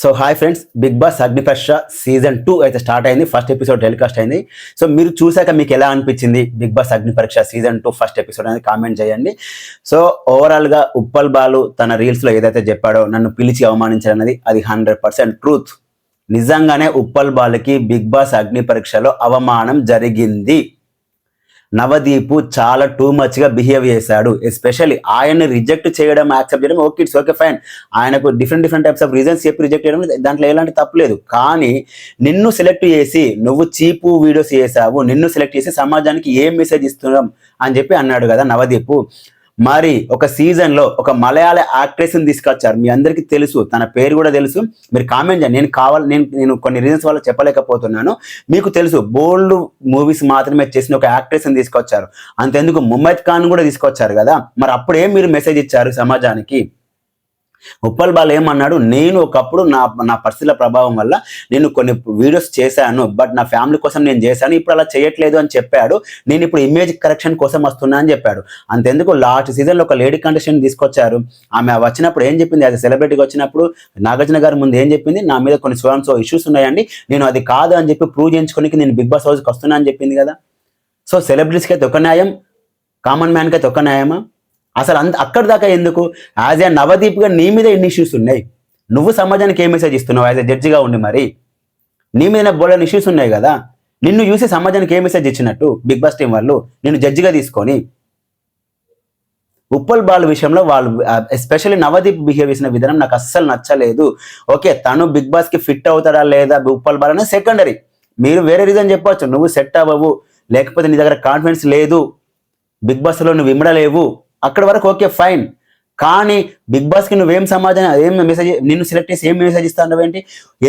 So hi friends, big boss Agnipariksha season 2 అయితే start అయింది. First episode telecast అయింది. So మీరు చూసాక మీకు ఎలా అనిపించింది big boss Agnipariksha season 2 first episode అనేది కామెంట్ చేయండి. సో ఓవరాల్గా ఉప్పల్ బాలు తన రీల్స్లో ఏదైతే చెప్పాడో నన్ను పిలిచి అవమానించాలన్నది అది 100% ట్రూత్. నిజంగానే ఉప్పల్ బాలుకి బిగ్ బాస్ అగ్నిపరీక్షలో అవమానం జరిగింది. నవదీప్ చాలా టూ మచ్గా బిహేవ్ చేశాడు. ఎస్పెషల్లీ ఆయన్ని రిజెక్ట్ చేయడం, యాక్సెప్ట్ చేయడం ఓకే, ఇట్స్ ఓకే ఫైన్. ఆయనకు డిఫరెంట్ టైప్స్ ఆఫ్ రీజన్స్ చెప్పి రిజెక్ట్ చేయడం దాంట్లో ఎలాంటి తప్పులేదు. కానీ నిన్ను సెలెక్ట్ చేసి నువ్వు చీపు వీడియోస్ చేసావు, నిన్ను సెలెక్ట్ చేసి సమాజానికి ఏం మెసేజ్ ఇస్తున్నాం అని చెప్పి అన్నాడు కదా నవదీప్. మరి ఒక సీజన్లో ఒక మలయాళ యాక్ట్రెస్ని తీసుకొచ్చారు. మీ అందరికీ తెలుసు, తన పేరు కూడా తెలుసు. మీరు కామెంట్ చేయండి. నేను కొన్ని రీజన్స్ వల్ల చెప్పలేకపోతున్నాను. మీకు తెలుసు, బోల్డ్ మూవీస్ మాత్రమే చేసిన ఒక యాక్ట్రెస్ని తీసుకొచ్చారు. అంతెందుకు ముమైత్ ఖాన్ కూడా తీసుకొచ్చారు కదా. మరి అప్పుడేం మీరు మెసేజ్ ఇచ్చారు సమాజానికి? ఉప్పల్ బాలు ఏమన్నాడు, నేను ఒకప్పుడు నా పరిస్థితుల ప్రభావం వల్ల నేను కొన్ని వీడియోస్ చేశాను, బట్ నా ఫ్యామిలీ కోసం నేను చేశాను, ఇప్పుడు అలా చేయట్లేదు అని చెప్పాడు. నేను ఇప్పుడు ఇమేజ్ కరెక్షన్ కోసం వస్తున్నా అని చెప్పాడు. అంతెందుకు లాస్ట్ సీజన్లో ఒక లేడీ కంటెస్టెంట్ తీసుకొచ్చారు. ఆమె వచ్చినప్పుడు ఏం చెప్పింది, యాజ్ సెలబ్రిటీగా వచ్చినప్పుడు నాగార్జున గారి ముందు ఏం చెప్పింది, నా మీద కొన్ని సో ఇష్యూస్ ఉన్నాయండి, నేను అది కాదు అని చెప్పి ప్రూవ్ చేయించుకోనికి నేను బిగ్ బాస్ హౌస్కి వస్తున్నా అని చెప్పింది కదా. సో సెలబ్రిటీస్కి అయితే ఒక న్యాయం, కామన్ మ్యాన్కి అయితే ఒక న్యాయమా? అసలు అక్కడి దాకా ఎందుకు? యాజ్ ఏ నవదీప్గా నీ మీద ఎన్ని ఇష్యూస్ ఉన్నాయి, నువ్వు సమాజానికి ఏ మెసేజ్ ఇస్తున్నావు యాజ్ ఏ జడ్జిగా ఉండి? మరి నీ మీద బోల్డెన్ ఇష్యూస్ ఉన్నాయి కదా. నిన్ను చూసి సమాజానికి ఏ మెసేజ్ ఇచ్చినట్టు బిగ్ బాస్ టీం వాళ్ళు నిన్ను జడ్జిగా తీసుకొని? ఉప్పల్ బాల్ విషయంలో వాళ్ళు ఎస్పెషల్లీ నవదీప్ బిహేవ్ చేసిన విధానం నాకు అస్సలు నచ్చలేదు. ఓకే, తను బిగ్ బాస్కి ఫిట్ అవుతాడా లేదా ఉప్పల్ బాల్ అనేది సెకండరీ. మీరు వేరే రీజన్ చెప్పవచ్చు, నువ్వు సెట్ అవ్వవు, లేకపోతే నీ దగ్గర కాన్ఫిడెన్స్ లేదు, బిగ్ బాస్లో నువ్వు ఇమ్మడలేవు, అక్కడ వరకు ఓకే ఫైన్. కానీ బిగ్ బాస్కి నువ్వేం సమాధానం, ఏం మెసేజ్, నిన్ను సెలెక్ట్ చేసి ఏం మెసేజ్ ఇస్తాను ఏంటి?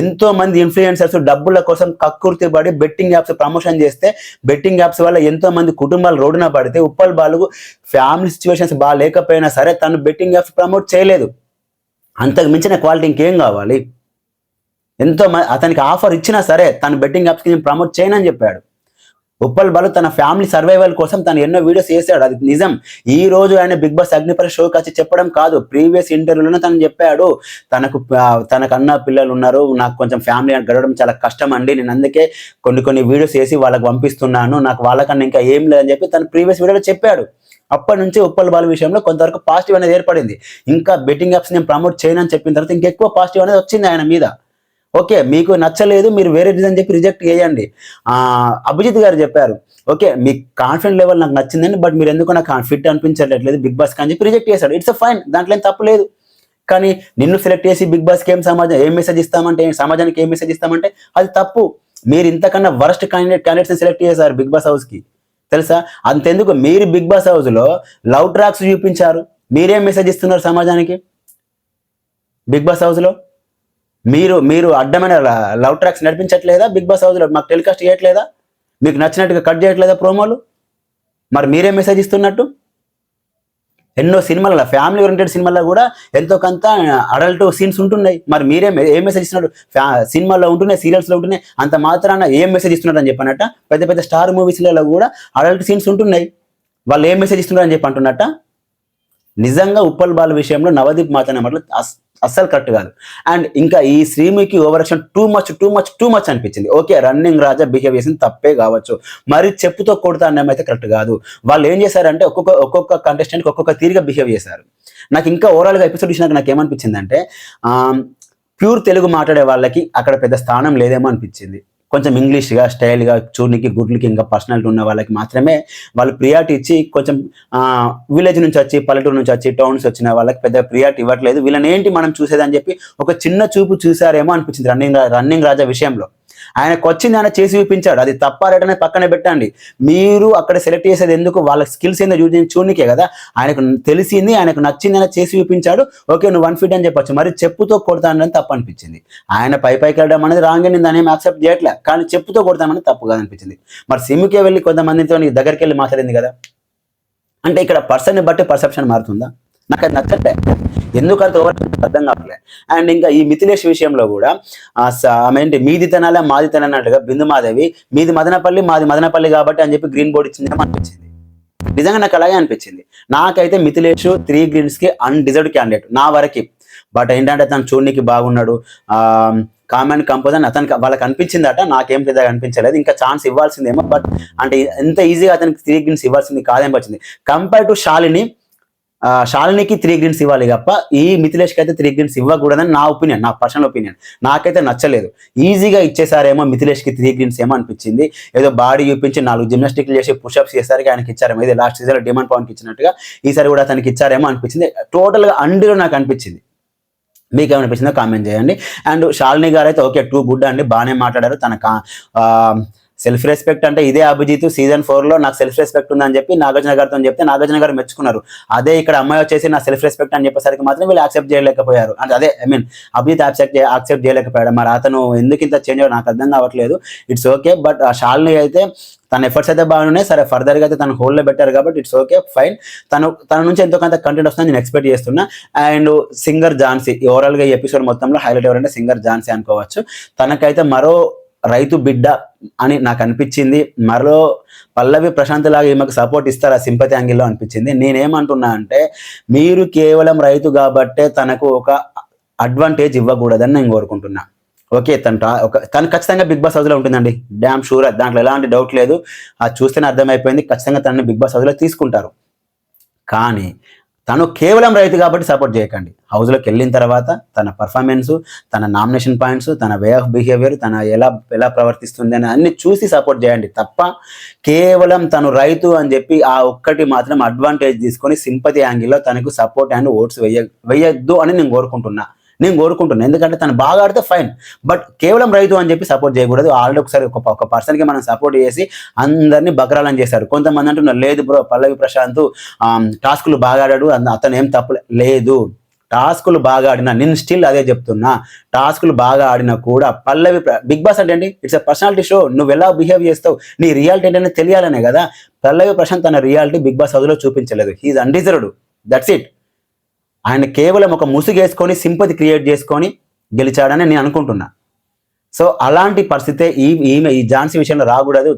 ఎంతో మంది ఇన్ఫ్లుయెన్సర్స్ డబ్బుల కోసం కక్కుర్తి పడి బెట్టింగ్ యాప్స్ ప్రమోషన్ చేస్తే, బెట్టింగ్ యాప్స్ వల్ల ఎంతో మంది కుటుంబాలు రోడ్డున పడితే, ఉప్పల్ బాలుకు ఫ్యామిలీ సిచ్యువేషన్స్ బాగా లేకపోయినా సరే తను బెట్టింగ్ యాప్స్ ప్రమోట్ చేయలేదు. అంతకు మించిన క్వాలిటీ ఇంకేం కావాలి? ఎంతో అతనికి ఆఫర్ ఇచ్చినా సరే తను బెట్టింగ్ యాప్స్కి నేను ప్రమోట్ చేయనని చెప్పాడు. ఉప్పల్ బాలు తన ఫ్యామిలీ సర్వైవల్ కోసం తను ఎన్నో వీడియోస్ చేశాడు, అది నిజం. ఈ రోజు ఆయన బిగ్ బాస్ అగ్నిపరీక్ష షోకి వచ్చి చెప్పడం కాదు, ప్రీవియస్ ఇంటర్వ్యూలోనే తను చెప్పాడు, తనకన్నా పిల్లలు ఉన్నారు, నాకు కొంచెం ఫ్యామిలీ గడవడం చాలా కష్టం అండి, నేను అందుకే కొన్ని వీడియోస్ చేసి వాళ్ళకి పంపిస్తున్నాను, నాకు వాళ్ళకన్నా ఇంకా ఏం లేదని చెప్పి తను ప్రీవియస్ వీడియోలో చెప్పాడు. అప్పటి నుంచి ఉప్పల్ బాలు విషయంలో కొంతవరకు పాజిటివ్ అనేది ఏర్పడింది. ఇంకా బెట్టింగ్ యాప్స్ నేను ప్రమోట్ చేయనని చెప్పిన తర్వాత ఇంకెక్కువ పాజిటివ్ అనేది వచ్చింది ఆయన మీద. ఓకే, మీకు నచ్చలేదు, మీరు వేరే రీజన్ చెప్పి రిజెక్ట్ చేయండి. అభిజిత్ గారు చెప్పారు, ఓకే మీ కాన్ఫిడెంట్ లెవెల్ నాకు నచ్చిందండి, బట్ మీరు ఎందుకు నాకు ఫిట్ అనిపించట్లేదు బిగ్ బాస్కి అని చెప్పి రిజెక్ట్ చేశాడు. ఇట్స్ ఫైన్, దాంట్లో ఏం తప్పు లేదు. కానీ నిన్ను సెలెక్ట్ చేసి బిగ్ బాస్కి ఏం మెసేజ్ ఇస్తామంటే, సమాజానికి ఏం మెసేజ్ ఇస్తామంటే అది తప్పు. మీరు ఇంతకన్నా వరస్ట్ క్యాండిడేట్స్ని సెలెక్ట్ చేశారు బిగ్ బాస్ హౌస్కి, తెలుసా? అంతెందుకు, మీరు బిగ్ బాస్ హౌస్లో లవ్ ట్రాక్స్ చూపించారు, మీరేం మెసేజ్ ఇస్తున్నారు సమాజానికి? బిగ్ బాస్ హౌస్లో మీరు అడ్డమైన లవ్ ట్రాక్స్ నడిపించట్లేదా? బిగ్ బాస్ హౌస్లో మాకు టెలికాస్ట్ చేయట్లేదా? మీకు నచ్చినట్టుగా కట్ చేయట్లేదా ప్రోమోలు? మరి మీరే మెసేజ్ ఇస్తున్నట్టు? ఎన్నో సినిమాల ఫ్యామిలీ ఓరియంటెడ్ సినిమాల్లో కూడా ఎంతో కొంత అడల్ట్ సీన్స్ ఉంటున్నాయి. మరి మీరే ఏం మెసేజ్ ఇస్తున్నారు? సినిమాల్లో ఉంటున్నాయి, సీరియల్స్లో ఉంటున్నాయి, అంత మాత్రాన ఏం మెసేజ్ ఇస్తున్నారు అని చెప్పనట్ట? పెద్ద స్టార్ మూవీస్లలో కూడా అడల్ట్ సీన్స్ ఉంటున్నాయి, వాళ్ళు ఏం మెసేజ్ ఇస్తున్నారు అని చెప్పి అంటున్నట్ట? నిజంగా ఉప్పల్ బాల్ విషయంలో నవదీప్ మాట్లాడిన మాటలు అస్సలు కరెక్ట్ కాదు. అండ్ ఇంకా ఈ Sreemukhi over action too much అనిపించింది. ఓకే, రన్నింగ్ రాజా బిహేవ్ చేసింది తప్పే కావచ్చు, మరి చెప్పుతో కొడతా అన్నం అయితే కరెక్ట్ కాదు. వాళ్ళు ఏం చేశారంటే ఒక్కొక్క కంటెస్టెంట్కి ఒక్కొక్క తీరుగా బిహేవ్ చేశారు. నాకు ఇంకా ఓవరాల్గా ఎపిసోడ్ ఇచ్చినాక నాకు ఏమనిపించిందంటే, ప్యూర్ తెలుగు మాట్లాడే వాళ్ళకి అక్కడ పెద్ద స్థానం లేదేమో అనిపించింది. కొంచెం ఇంగ్లీష్గా స్టైల్గా చూడనికి గుడ్లకి ఇంకా పర్సనాలిటీ ఉన్న వాళ్ళకి మాత్రమే వాళ్ళు ప్రియారిటీ ఇచ్చి, కొంచెం విలేజ్ నుంచి వచ్చి పల్లెటూరు నుంచి వచ్చి టౌన్స్ వచ్చిన వాళ్ళకి పెద్ద ప్రియారిటీ ఇవ్వట్లేదు. వీళ్ళని ఏంటి మనం చూసేదని చెప్పి ఒక చిన్న చూపు చూసారేమో అనిపించింది రన్నింగ్ రాజా విషయంలో. ఆయనకు వచ్చింది ఆయన చేసి చూపించాడు, అది తప్పారటనే పక్కనే పెట్టండి. మీరు అక్కడ సెలెక్ట్ చేసేది ఎందుకు? వాళ్ళ స్కిల్స్ ఏందో చూడనికే కదా. ఆయనకు తెలిసింది, ఆయనకు నచ్చింది, ఆయన చేసి చూపించాడు. ఓకే, నువ్వు 1 ఫీట్ అని చెప్పొచ్చు, మరి చెప్పుతో కొడతానని తప్పు అనిపించింది. ఆయన పైకి వెళ్ళడం అనేది రాంగ్, నేను దాన్ని ఏం యాక్సెప్ట్ చేయట్లే, కానీ చెప్పుతో కొడతామని తప్పు కాదు అనిపించింది. మరి సిమ్కే వెళ్ళి కొంతమందితో దగ్గరికి వెళ్ళి మాట్లాడింది కదా. అంటే ఇక్కడ పర్సన్ని బట్టి పర్సెప్షన్ మారుతుందా? నాకు అది నచ్చట్లే, ఎందుకంటే అర్థం కావట్లే. అండ్ ఇంకా ఈ మిథిలేష్ విషయంలో కూడా ఆమె ఏంటి, మీది తినాలా మాది తినన్నట్టుగా బిందుమాదేవి మీది మదనపల్లి మాది మదనపల్లి కాబట్టి అని చెప్పి గ్రీన్ బోర్డు ఇచ్చిందేమో అనిపించింది. నిజంగా నాకు అలాగే అనిపించింది. నాకైతే మిథిలేష్ 3 గ్రీన్స్కి అన్డిజర్వ్డ్ క్యాండిడేట్ నా వరకు. బట్ ఏంటంటే తను చూడనికి బాగున్నాడు, కామెంట్ కంపోజ్ అని అతనికి వాళ్ళకి అనిపించిందట, నాకేం పెద్దగా అనిపించలేదు, ఇంకా ఛాన్స్ ఇవ్వాల్సిందేమో, బట్ అంటే ఎంత ఈజీగా అతనికి 3 గ్రీన్స్ ఇవ్వాల్సింది కాదేమొచ్చింది. కంపేర్ టు శాలినికి 3 గ్రీన్స్ ఇవ్వాలి తప్ప ఈ మిథిలేష్కి అయితే 3 గ్రీన్స్ ఇవ్వకూడదని నా ఒపీనియన్, నా పర్సనల్ ఒపీనియన్. నాకైతే నచ్చలేదు. ఈజీగా ఇచ్చేసారేమో మిథిలేష్కి 3 గ్రీన్స్ ఏమో అనిపించింది. ఏదో బాడీ చూపించి 4 జిమ్నాస్టిక్లు చేసి పుషప్స్ చేసరికి ఆయనకి ఇచ్చారేమో, ఇది లాస్ట్ సీజన్లో డిమాండ్ పవన్కి ఇచ్చినట్టుగా ఈసారి కూడా అతనికి ఇచ్చారేమో అనిపించింది. టోటల్గా అండిలో నాకు అనిపించింది. మీకు ఏమనిపించిందో కామెంట్ చేయండి. అండ్ శాలిని గారు అయితే ఓకే, టూ గుడ్ అండి, బాగానే మాట్లాడారు. తన సెల్ఫ్ రెస్పెక్ట్ అంటే ఇదే అభిజిత్ సీజన్ 4లో నాకు సెల్ఫ్ రెస్పెక్ట్ ఉందని చెప్పి నాగార్జున గారితో చెప్తే నాగార్జున గారు మెచ్చుకున్నారు. అదే ఇక్కడ అమ్మాయి వచ్చేసి నా సెల్ఫ్ రెస్పెక్ట్ అని చెప్పేసరికి మాత్రం వీళ్ళు యాక్సెప్ట్ చేయలేకపోయారు. అంటే అదే అభిజిత్ యాక్సెప్ట్ చేయలేకపోయాడు. మరి అతను ఎందుకు ఇంత చేంజ్ అవ్వడం నాకు అర్థం కావట్లేదు. ఇట్స్ ఓకే, బట్ శాలిని అయితే తన ఎఫర్ట్స్ అయితే బాగున్నాయి. సరే, ఫర్దర్గా అయితే తను హోల్డ్లో పెట్టారు కాబట్టి ఇట్స్ ఓకే, ఫైన్. తన నుంచి ఎంతో కొంత కంటెంట్ వస్తుందని నేను ఎక్స్పెక్ట్ చేస్తున్నా. అండ్ సింగర్ ఝాన్సీ, ఓవరాల్గా ఈ ఎపిసోడ్ మొత్తంలో హైలైట్ ఎవరంటే సింగర్ ఝాన్సీ అనుకోవచ్చు. తనకైతే మరో రైతు బిడ్డ అని నాకు అనిపించింది. మరో పల్లవి ప్రశాంత్ లాగా ఈమెకు సపోర్ట్ ఇస్తారా సింపతి యాంగిల్లో అనిపించింది. నేనేమంటున్నా అంటే మీరు కేవలం రైతు కాబట్టే తనకు ఒక అడ్వాంటేజ్ ఇవ్వకూడదని నేను కోరుకుంటున్నా. ఓకే, తను ఖచ్చితంగా బిగ్ బాస్ హౌస్లో ఉంటుందండి, డ్యామ్ షూర్, దాంట్లో ఎలాంటి డౌట్ లేదు. అది చూస్తేనే అర్థమైపోయింది, ఖచ్చితంగా తనని బిగ్ బాస్ హౌస్లో తీసుకుంటారు. కానీ తను కేవలం రైతు కాబట్టి సపోర్ట్ చేయకండి. హౌస్లోకి వెళ్ళిన తర్వాత తన పర్ఫార్మెన్సు, తన నామినేషన్ పాయింట్స్, తన వే ఆఫ్ బిహేవియర్, తన ఎలా ప్రవర్తిస్తుంది అని అన్ని చూసి సపోర్ట్ చేయండి తప్ప కేవలం తను రైతు అని చెప్పి ఆ ఒక్కటి మాత్రం అడ్వాంటేజ్ తీసుకొని సింపతి యాంగిల్లో తనకు సపోర్ట్ అండ్ ఓట్స్ వేయద్దు అని నేను కోరుకుంటున్నాను. ఎందుకంటే తను బాగా ఆడితే ఫైన్, బట్ కేవలం రైతు అని చెప్పి సపోర్ట్ చేయకూడదు. ఆల్రెడీ ఒకసారి ఒక పర్సన్కి మనం సపోర్ట్ చేసి అందరినీ బకరాలని చేశారు. కొంతమంది అంటున్నారు లేదు బ్రో, పల్లవి ప్రశాంత్ టాస్కులు బాగా ఆడాడు, అతను ఏం తప్పు లేదు. టాస్కులు బాగా ఆడినా, నేను స్టిల్ అదే చెప్తున్నా, టాస్కులు బాగా ఆడినా కూడా పల్లవి బిగ్ బాస్ అంటే అండి ఇట్స్ ఎ పర్సనాలిటీ షో. నువ్వు ఎలా బిహేవ్ చేస్తావు, నీ రియాలిటీ ఏంటనే తెలియాలనే కదా. పల్లవి ప్రశాంత్ తన రియాలిటీ బిగ్ బాస్ హౌస్లో చూపించలేదు. He's undeserved, that's it. ఆయన కేవలం ఒక ముసుగేసుకొని సింపతి క్రియేట్ చేసుకొని గెలిచాడని నేను అనుకుంటున్నా. సో అలాంటి పరిస్థితే ఈ ఝాన్సీ విషయంలో రాకూడదు.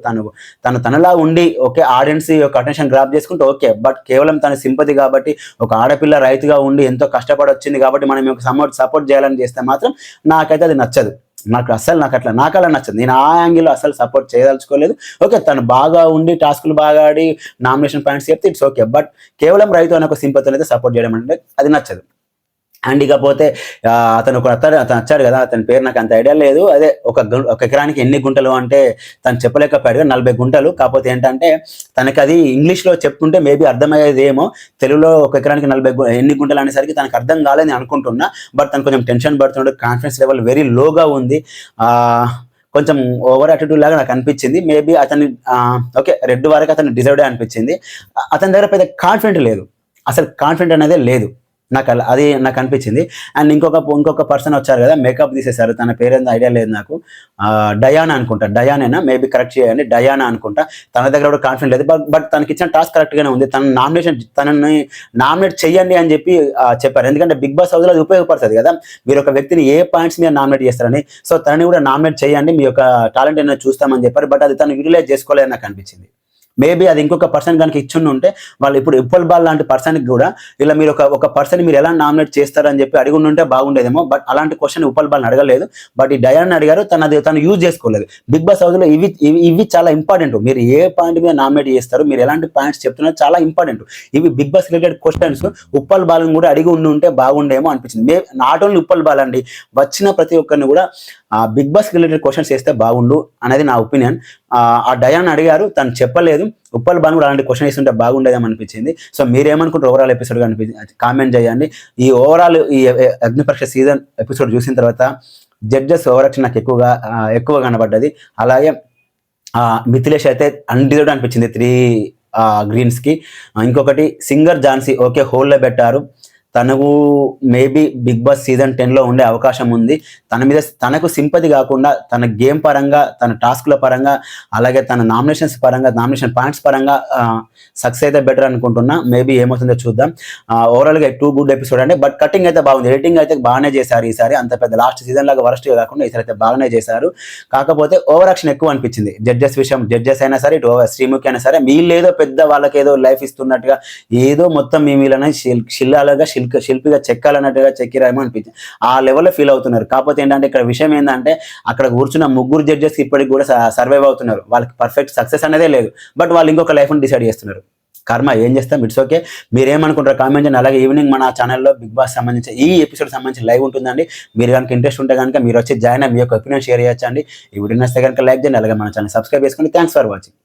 తనలా ఉండి ఓకే ఆడియన్స్ యొక్క అటెన్షన్ గ్రాప్ చేసుకుంటే ఓకే, బట్ కేవలం తన సింపతి కాబట్టి, ఒక ఆడపిల్ల రైతుగా ఉండి ఎంతో కష్టపడి వచ్చింది కాబట్టి మనం సపోర్ట్ చేయాలని చేస్తే మాత్రం నాకైతే అది నచ్చదు. నాకు అలా నచ్చదు. నేను ఆ యాంగిల్లో అసలు సపోర్ట్ చేయదలుచుకోలేదు. ఓకే, తను బాగా ఉండి టాస్కులు బాగా ఆడి నామినేషన్ పాయింట్స్ చెప్తే ఇట్స్ ఓకే, బట్ కేవలం రైతు అనే ఒక సింపతిలో అయితే సపోర్ట్ చేయడం అంటే అది నచ్చదు. అండ్ ఇకపోతే అతను వచ్చాడు కదా, అతని పేరు నాకు అంత ఐడియా లేదు. అదే ఒక ఎకరానికి ఎన్ని గుంటలు అంటే తను చెప్పలేకపోయాడు, 40 గుంటలు. కాకపోతే ఏంటంటే తనకి అది ఇంగ్లీష్లో చెప్తుంటే మేబీ అర్థమయ్యేదేమో, తెలుగులో ఒక ఎకరానికి 40 ఎన్ని గుంటలు అనేసరికి తనకు అర్థం కాలేదని అనుకుంటున్నా. బట్ తను కొంచెం టెన్షన్ పడుతున్నాడు, కాన్ఫిడెన్స్ లెవెల్ వెరీ లోగా ఉంది, కొంచెం ఓవర్ యాటిట్యూడ్ లాగా నాకు అనిపించింది. మేబీ అతన్ని ఓకే రెడ్ వరకు అతను డిజర్వ్డే అనిపించింది. అతని దగ్గర పెద్ద కాన్ఫిడెంట్ లేదు, అసలు కాన్ఫిడెంట్ అనేది లేదు అది నాకు అనిపించింది. అండ్ ఇంకొక పర్సన్ వచ్చారు కదా, మేకప్ తీసేశారు, తన పేరేందో ఐడియా లేదు నాకు, డయానా అనుకుంటా, డయానేనా, మేబీ కరెక్ట్ చేయండి, డయానా అనుకుంటా. తన దగ్గర కూడా కాన్ఫిడెంట్ లేదు, బట్ తనకి ఇచ్చిన టాస్క్ కరెక్ట్గానే ఉంది. తనని నామినేట్ చెయ్యండి అని చెప్పి చెప్పారు. ఎందుకంటే బిగ్ బాస్ హౌస్లో అది ఉపయోగపడుతుంది కదా, మీరు ఒక వ్యక్తిని ఏ పాయింట్స్ మీద నామినేట్ చేస్తారని. సో తనని కూడా నామినేట్ చేయండి, మీ యొక్క టాలెంట్ ఏమైనా చూస్తామని చెప్పారు. బట్ అది తను యూటిలైజ్ చేసుకోలేదని నాకు అనిపించింది. మేబీ అది ఇంకొక పర్సన్ కనుక ఇచ్చుండి ఉంటే, వాళ్ళు ఇప్పుడు ఉప్పల్ బాల్ లాంటి పర్సన్కి కూడా ఇలా మీరు ఒక పర్సన్ మీరు ఎలా నామినేట్ చేస్తారని చెప్పి అడిగి ఉంటే బాగుండేదేమో. బట్ అలాంటి క్వశ్చన్ ఉప్పల్ బాల్ని అడగలేదు, బట్ ఈ డయాన్ అడిగారు, తను యూజ్ చేసుకోలేదు. బిగ్ బాస్ హౌస్లో ఇవి చాలా ఇంపార్టెంట్. మీరు ఏ పాయింట్ మీద నామినేట్ చేస్తారు, మీరు ఎలాంటి పాయింట్స్ చెప్తున్నారు, చాలా ఇంపార్టెంట్. ఇవి big boss related questions Uppal బాల్ని కూడా అడిగి ఉంటే బాగుండేమో అనిపించింది. నాట్ ఓన్లీ ఉప్పల్ బాల్ అండి, వచ్చిన ప్రతి ఒక్కరిని కూడా బిగ్ బాస్ రిలేటెడ్ క్వశ్చన్స్ చేస్తే బాగుండు అనేది నా ఒపీనియన్. ఆ డయాన్ అడిగారు, తను చెప్పలేదు. ఉప్పల్ బాల్ కూడా అలాంటి క్వశ్చన్ ఇస్తుంటే బాగుండేదేమో అనిపించింది. సో మీరేమనుకుంటారు ఓవరాల్ ఎపిసోడ్ కామెంట్ చేయండి. ఈ ఓవరాల్ ఈ అగ్నిపరీక్ష సీజన్ ఎపిసోడ్ చూసిన తర్వాత జడ్జెస్ ఓవరాక్షన్ నాకు ఎక్కువ కనబడ్డది. అలాగే మిథిలేష్ అయితే అన్డిజర్వ్డ్ అనిపించింది 3 గ్రీన్స్కి. ఇంకొకటి సింగర్ ఝాన్సీ ఓకే హోల్డ్లో పెట్టారు, తనకు మేబీ బిగ్ బాస్ సీజన్ 10లో ఉండే అవకాశం ఉంది. తన మీద తనకు సింపతి కాకుండా తన గేమ్ పరంగా, తన టాస్క్ల పరంగా, అలాగే తన నామినేషన్స్ పరంగా, నామినేషన్ పాయింట్స్ పరంగా సక్సెస్ అయితే బెటర్ అనుకుంటున్నా. మేబీ ఏమవుతుందో చూద్దాం. ఓవరాల్గా 2 గుడ్ ఎపిసోడ్ అంటే, బట్ కటింగ్ అయితే బాగుంది, ఎడిటింగ్ అయితే బాగానే చేశారు ఈసారి. అంత పెద్ద లాస్ట్ సీజన్ లాగా వరస్ట్గా కాకుండా ఈసారి అయితే బాగానే చేశారు. కాకపోతే ఓవర్ యాక్షన్ ఎక్కువ అనిపించింది జడ్జెస్ విషయం. జడ్జెస్ అయినా సరే, ఇటు శ్రీముఖి అయినా సరే, వీళ్ళేదో పెద్ద వాళ్ళకేదో లైఫ్ ఇస్తున్నట్టుగా ఏదో మొత్తం మీ వీళ్ళని శిల్పిగా చెక్కాలన్నట్టుగా చెక్కిరామో అనిపించింది. ఆ లెవెల్లో ఫీల్ అవుతున్నారు. కాకపోతే ఏంటంటే ఇక్కడ విషయం ఏంటంటే అక్కడ కూర్చున్న ముగ్గురు జడ్జెస్ ఇప్పటికి కూడా సర్వైవ్ అవుతున్నారు. వాళ్ళకి పర్ఫెక్ట్ సక్సెస్ అనేదే లేదు. బట్ వాళ్ళు ఇంకొక లైఫ్ని డిసైడ్ చేస్తున్నారు. కర్మ, ఏం చేస్తాం, ఇట్స్ ఓకే. మీరేమనుకుంటారు కామెంట్ చేయండి. అలాగే ఈవినింగ్ మన ఛానల్లో బిగ్ బాస్ సంబంధించి ఈ ఎపిసోడ్ సంబంధించి లైవ్ ఉంటుందండి. మీరు కనుక ఇంట్రెస్ట్ ఉంటే కనుక మీరు వచ్చి జాయిన్ అయ్యి మీ యొక్క ఒపీనియన్ షేర్ చేయొచ్చండి. ఈ వీడియో నచ్చితే కనుక లైక్ చేయండి. అలాగే మన ఛానల్ సబ్స్క్రైబ్ చేసుకోండి. Thanks for watching.